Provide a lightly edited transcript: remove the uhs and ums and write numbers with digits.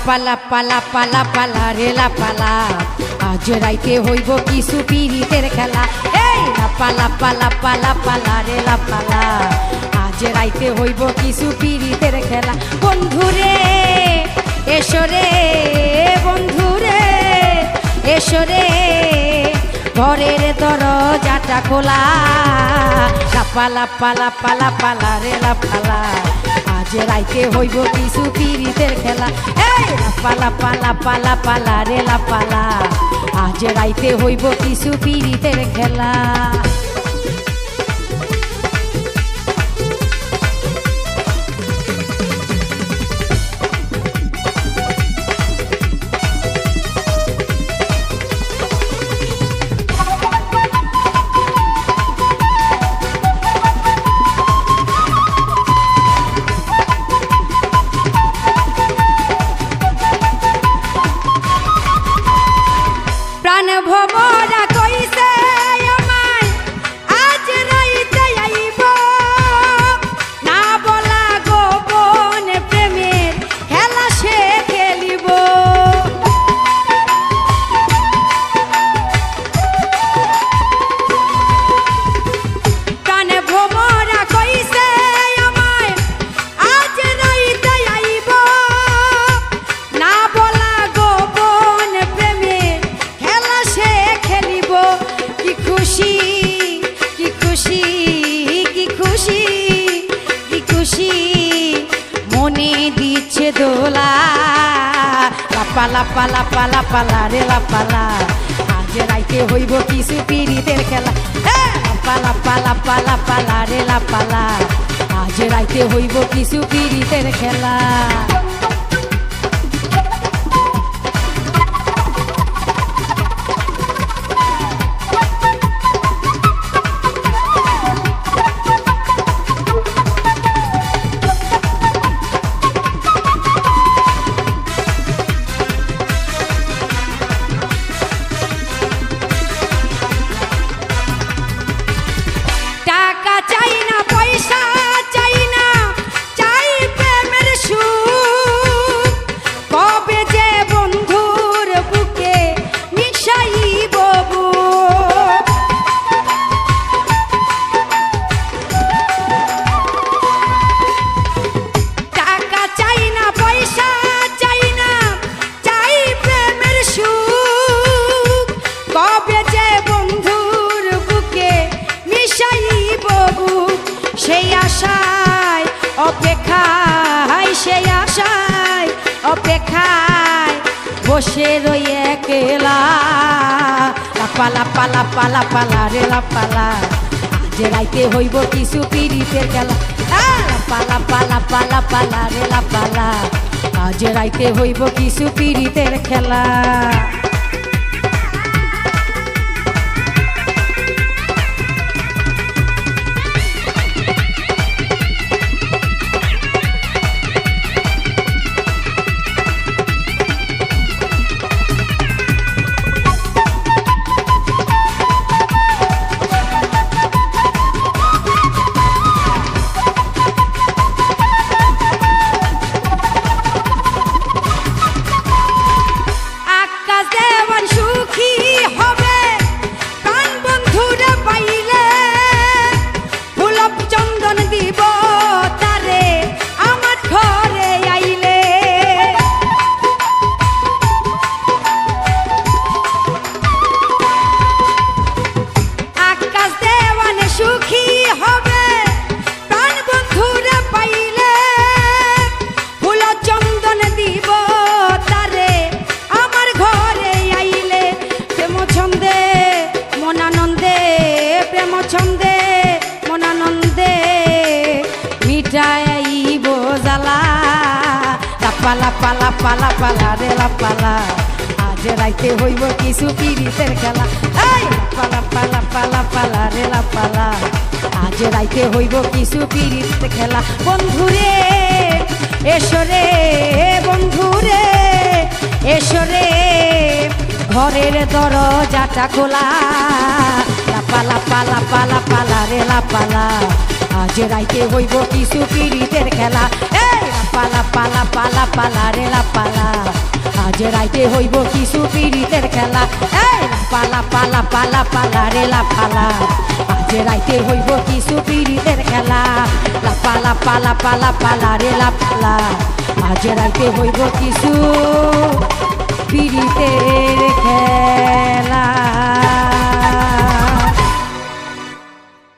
পালা পালা পালা পালা রেলা পালা আজ রাইতে হইব কিছু পিরিতের খেলা। এই পালা পালা পালা পালা রেলা পালা আজ রাইতে হইব কিছু পিরিতের খেলা। বন্ধুরে এসরে বন্ধুরে এসরে ঘরের দরজাটা খোলা। পালা পালা পালা পালা রেলা পালা আজ রাইতে হইব কিছু পিরিতের খেলা। এই পালা পালা পালা পালা রেলা পালা আজ রাইতে হইব কিছু পিরিতের খেলা। প্রাণ ভমরা কইছে আমায় আজ রাইতে আইব না বলা গোপন প্রেমের খেলা সে খেলিব। প্রাণ ভমরা কইছে আমায় আজ রাইতে আইব না বলা গোপন প্রেমের খেলা সে খেলিব। কি খুশি কি খুশি কি খুশি কি খুশি মনে দিচ্ছে দোলা। পালা পালা পালা পালা রেলা পালা আজ রাইতে হইব কিছু পিরিতের খেলা। পালা পালা পালা পালা রেলা পালা আজ রাইতে হইব কিছু পিরিতের খেলা। টাকা চাই না পয়সা চাই না চাই প্রেমের সুখ কবে যে বন্ধুর বুকে মিশাইব বুক। টাকা চাই না পয়সা চাই না চাই প্রেমের সুখ কবে যে বন্ধুর বুকে মিশাইব বুক। সেই আশায় অপেক্ষায় সেই আশায় অপেক্ষায় বসে রই একলা। পালা পালা পালা পালা রেলা পালা আজ রাইতে হইব কিছু পিরিতের খেলা। পালা পালা পালা পালা রেলা পালা আজ রাইতে হইব কিছু পিরিতের খেলা। আকাশ দেওয়ান সুখী হবে প্রাণ বন্ধুরা পাইলে ফুলব চন্দন দিব তারে আমার ঘরে আইলে। আকাশ দেওয়ান সুখী হবে প্রাণ বন্ধুরা পাইলে ফুল চন্দন দিব তারে আমার ঘরে আইলে। প্রেম ছন্দে মনানন্দে প্রেম ছন্দে মনানন্দে মিটাইব জ্বালা। পালা পালা পালা পালা রেলা পালা আজ রাইতে হইব কিছু পিরিতের খেলা। পালা পালা পালা পালা রেলা পালা আজ রাইতে হইব কিছু পিরিতের খেলা। বন্ধুরে এসরে বন্ধুরে এসরে ঘরের দরজাটা খোলা। পালা পালা পালা পালা রেলা পালা আজ রাইতে হইব কিছু পিরিতের খেলা। পালা পালা পালা পালা রে লাপালা আজ রাইতে হইব কিছু পীড়িতের খেলা এই পালা পালা পালা পালা রে লাপালা আজ রাইতে হইব কিছু পীড়িতের খেলা লাপালা পালা পালা পালা রে লাপালা আজ রাইতে হইব কিছু পীড়িতের খেলা।